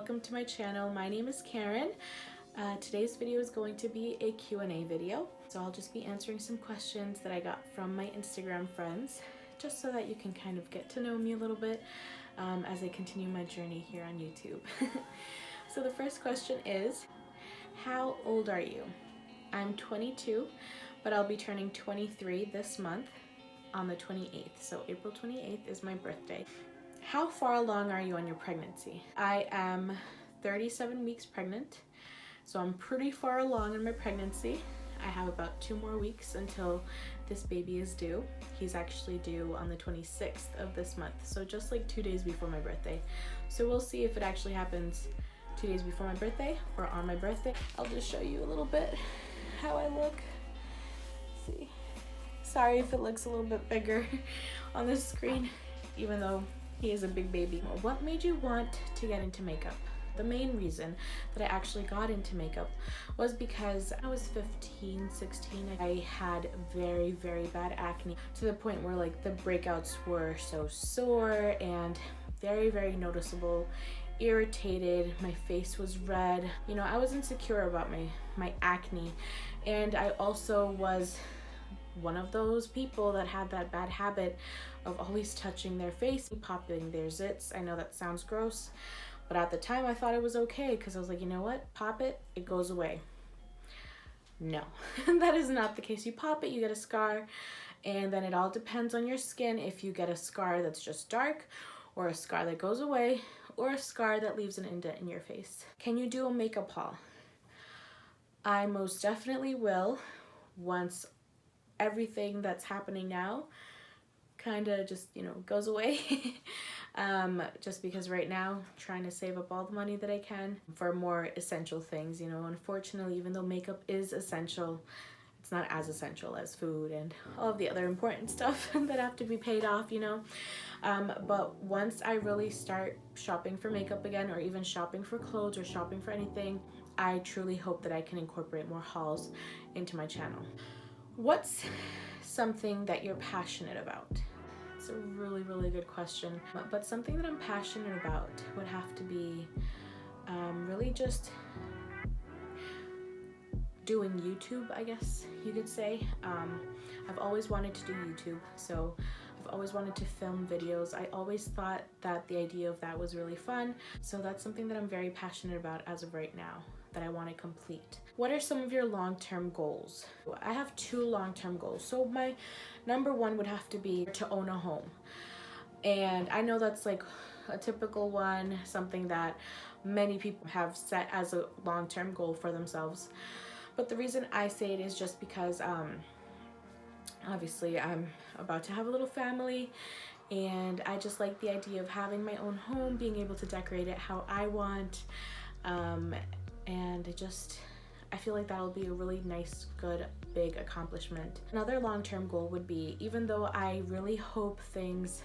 welcome to my channel. My name is Karen. Today's video is going to be a Q&A video. So I'll just be answering some questions that I got from my Instagram friends, just so that you can kind of get to know me a little bit as I continue my journey here on YouTube. So the first question is, how old are you? I'm 22, but I'll be turning 23 this month on the 28th. So April 28th is my birthday. How far along are you on your pregnancy? I am 37 weeks pregnant, so I'm pretty far along in my pregnancy. I have about 2 more weeks until this baby is due. He's actually due on the 26th of this month, so just like 2 days before my birthday. So we'll see if it actually happens 2 days before my birthday or on my birthday. I'll just show you a little bit how I look. Let's see. Sorry if it looks a little bit bigger on the screen, even though he is a big baby. What made you want to get into makeup? The main reason that I actually got into makeup was because I was 15, 16. I had very, very bad acne to the point where like the breakouts were so sore and very, very noticeable, irritated. My face was red. You know, I was insecure about my acne, and I also was one of those people that had that bad habit of always touching their face, popping their zits. I know that sounds gross, but at the time I thought it was okay because I was like, you know what, pop it, it goes away. No, that is not the case. You pop it, you get a scar, and then it all depends on your skin if you get a scar that's just dark, or a scar that goes away, or a scar that leaves an indent in your face. Can you do a makeup haul? I most definitely will, once everything that's happening now kind of just, you know, goes away. Just because right now trying to save up all the money that I can for more essential things. You know, unfortunately, even though makeup is essential, it's not as essential as food and all of the other important stuff that have to be paid off, you know. But once I really start shopping for makeup again, or even shopping for clothes or shopping for anything, I truly hope that I can incorporate more hauls into my channel. What's something that you're passionate about? It's a really, really good question. But something that I'm passionate about would have to be really just doing YouTube, I guess you could say. I've always wanted to do YouTube, so I've always wanted to film videos. I always thought that the idea of that was really fun. So that's something that I'm very passionate about as of right now, that I want to complete. What are some of your long-term goals? I have 2 long-term goals. So my number 1 would have to be to own a home. And I know that's like a typical one, something that many people have set as a long-term goal for themselves. But the reason I say it is just because obviously I'm about to have a little family, and I just like the idea of having my own home, being able to decorate it how I want, and I feel like that'll be a really nice, good, big accomplishment. Another long-term goal would be, even though I really hope things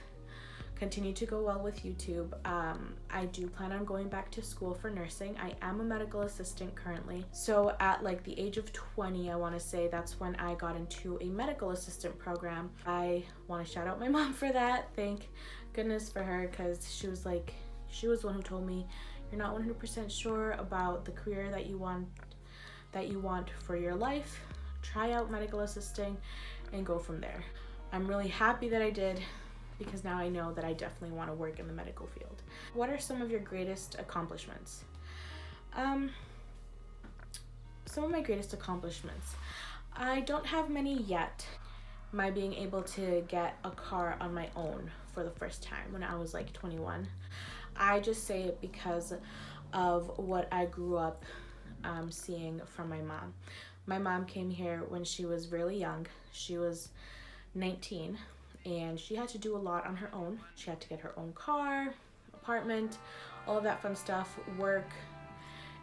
continue to go well with YouTube, I do plan on going back to school for nursing. I am a medical assistant currently. So at like the age of 20, I want to say that's when I got into a medical assistant program. I want to shout out my mom for that. Thank goodness for her, because she was the one who told me, you're not 100% sure about the career that you want for your life, try out medical assisting and go from there. I'm really happy that I did, because now I know that I definitely want to work in the medical field. What are some of your greatest accomplishments? Some of my greatest accomplishments, I don't have many yet. My being able to get a car on my own for the first time when I was like 21. I just say it because of what I grew up seeing from my mom. My mom came here when she was really young. She was 19, and she had to do a lot on her own. She had to get her own car, apartment, all of that fun stuff, work,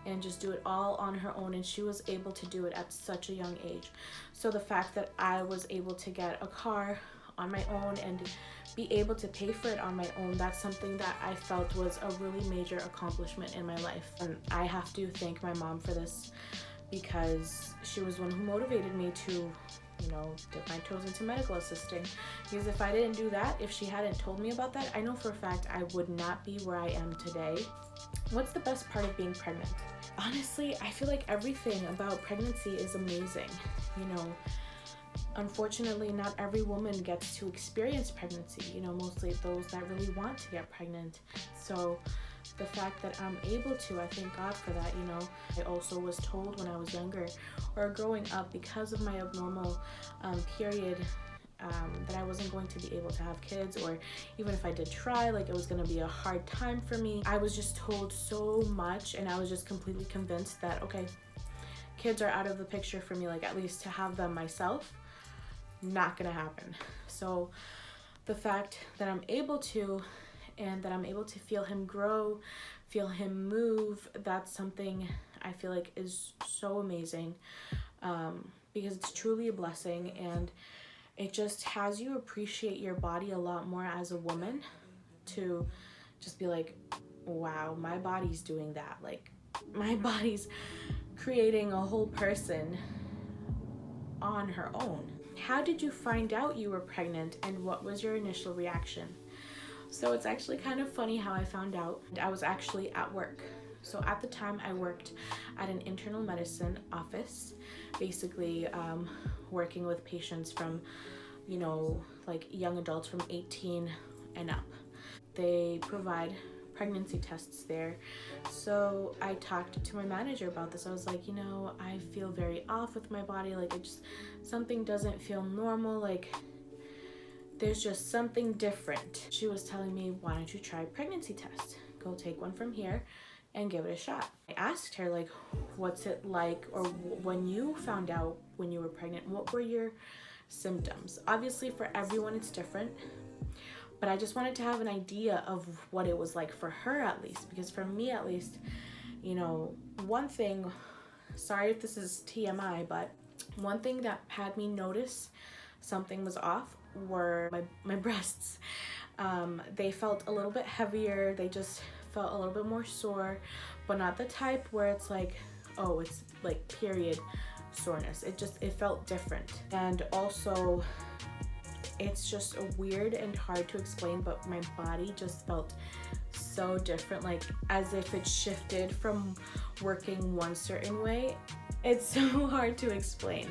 and just do it all on her own, and she was able to do it at such a young age. So the fact that I was able to get a car on my own and be able to pay for it on my own, that's something that I felt was a really major accomplishment in my life. And I have to thank my mom for this, because she was one who motivated me to dip my toes into medical assisting, because if I didn't do that, if she hadn't told me about that, I know for a fact I would not be where I am today. What's the best part of being pregnant? Honestly, I feel like everything about pregnancy is amazing. Unfortunately, not every woman gets to experience pregnancy, mostly those that really want to get pregnant. So the fact that I'm able to, I thank God for that. I also was told when I was younger or growing up, because of my abnormal period, that I wasn't going to be able to have kids, or even if I did try, like, it was going to be a hard time for me. I was just told so much, and I was just completely convinced that, okay, kids are out of the picture for me, like, at least to have them myself, not gonna happen. So the fact that I'm able to, and that I'm able to feel him grow, feel him move, that's something I feel like is so amazing, because it's truly a blessing, and it just has you appreciate your body a lot more as a woman, to just be like, wow, my body's doing that. Like, my body's creating a whole person on her own. How did you find out you were pregnant, and what was your initial reaction? So it's actually kind of funny how I found out. I was actually at work. So at the time, I worked at an internal medicine office, basically working with patients from, like young adults from 18 and up. They provide pregnancy tests there. So I talked to my manager about this. I was like, I feel very off with my body. Like, something doesn't feel normal. Like, there's just something different. She was telling me, why don't you try a pregnancy test? Go take one from here and give it a shot. I asked her, like, what's it like, or when you found out when you were pregnant, what were your symptoms? Obviously for everyone it's different, but I just wanted to have an idea of what it was like for her, at least, because for me at least, one thing, sorry if this is TMI, but one thing that had me notice something was off were my breasts. They felt a little bit heavier. They just felt a little bit more sore, but not the type where it's like, oh, it's like period soreness. It felt different. And also, it's just weird and hard to explain, but my body just felt so different, like as if it shifted from working one certain way. It's so hard to explain.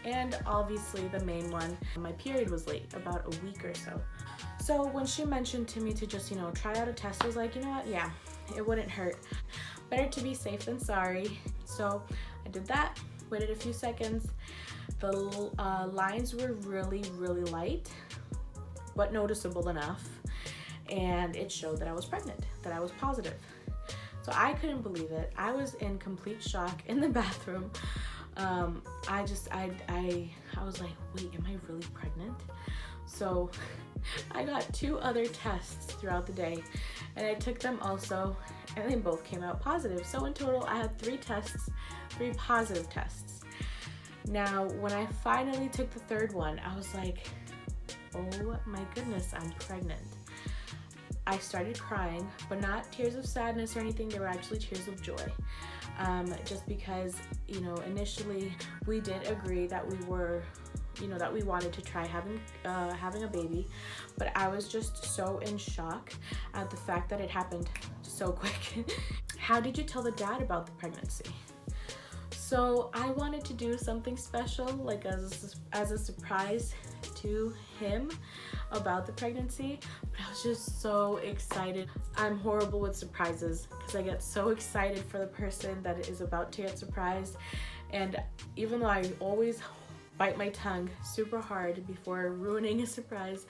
And obviously the main one, my period was late, about a week or so. So when she mentioned to me to just, try out a test, I was like, you know what, yeah, it wouldn't hurt. Better to be safe than sorry. So I did that, waited a few seconds. The lines were really, really light, but noticeable enough. And it showed that I was pregnant, that I was positive. So I couldn't believe it. I was in complete shock in the bathroom. I was like, wait, am I really pregnant? So I got 2 other tests throughout the day, and I took them also, and they both came out positive. So in total, I had 3 positive tests. Now, when I finally took the 3rd one, I was like, oh my goodness, I'm pregnant. I started crying, but not tears of sadness or anything. They were actually tears of joy. Just because, initially we did agree that we were, that we wanted to try having a baby, but I was just so in shock at the fact that it happened so quick. How did you tell the dad about the pregnancy? So I wanted to do something special, like as a surprise to him about the pregnancy, but I was just so excited. I'm horrible with surprises because I get so excited for the person that is about to get surprised, and even though I always bite my tongue super hard before ruining a surprise,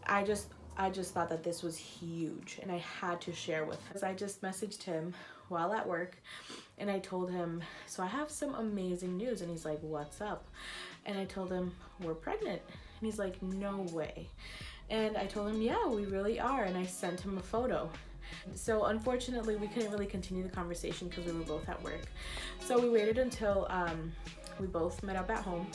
I just thought that this was huge and I had to share with him. So I just messaged him while at work and I told him, so I have some amazing news, and he's like, what's up? And I told him, we're pregnant. And he's like, no way. And I told him, yeah, we really are. And I sent him a photo. So unfortunately, we couldn't really continue the conversation because we were both at work. So we waited until we both met up at home.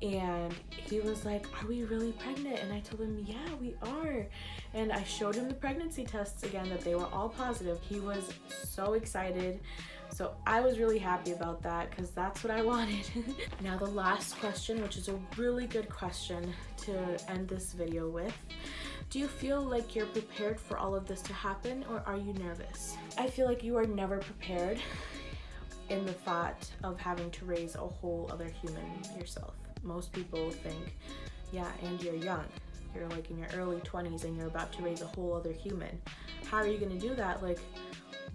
And he was like, are we really pregnant? And I told him, yeah, we are. And I showed him the pregnancy tests again, that they were all positive. He was so excited. So I was really happy about that because that's what I wanted. Now the last question, which is a really good question to end this video with. Do you feel like you're prepared for all of this to happen, or are you nervous? I feel like you are never prepared in the thought of having to raise a whole other human yourself. Most people think, yeah, and you're young. You're like in your early 20s and you're about to raise a whole other human. How are you gonna do that? Like,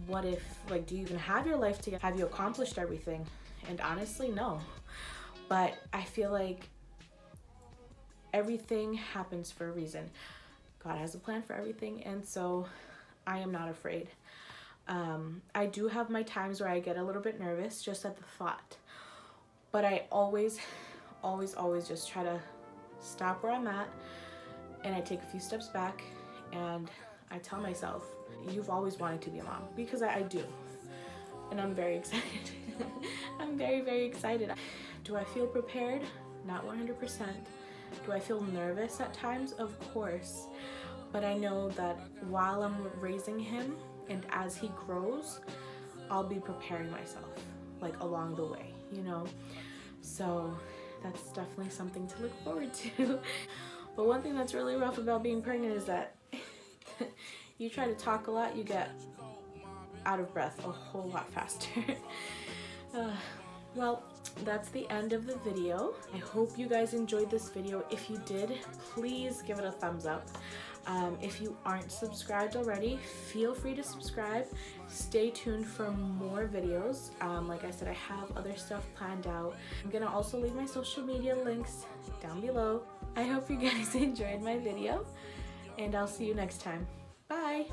what if, like, do you even have your life together? Have you accomplished everything? And honestly, no. But I feel like everything happens for a reason. God has a plan for everything, and so I am not afraid. I do have my times where I get a little bit nervous just at the thought, but I always just try to stop where I'm at, and I take a few steps back, and I tell myself, you've always wanted to be a mom, because I do, and I'm very excited. I'm very excited. Do I feel prepared? Not 100%. Do I feel nervous at times? Of course. But I know that while I'm raising him and as he grows, I'll be preparing myself, like, along the way, you know? So that's definitely something to look forward to. But one thing that's really rough about being pregnant is that you try to talk a lot, you get out of breath a whole lot faster. Well, that's the end of the video. I hope you guys enjoyed this video. If you did, please give it a thumbs up. If you aren't subscribed already, feel free to subscribe. Stay tuned for more videos. Like I said, I have other stuff planned out. I'm gonna also leave my social media links down below. I hope you guys enjoyed my video, and I'll see you next time. Bye!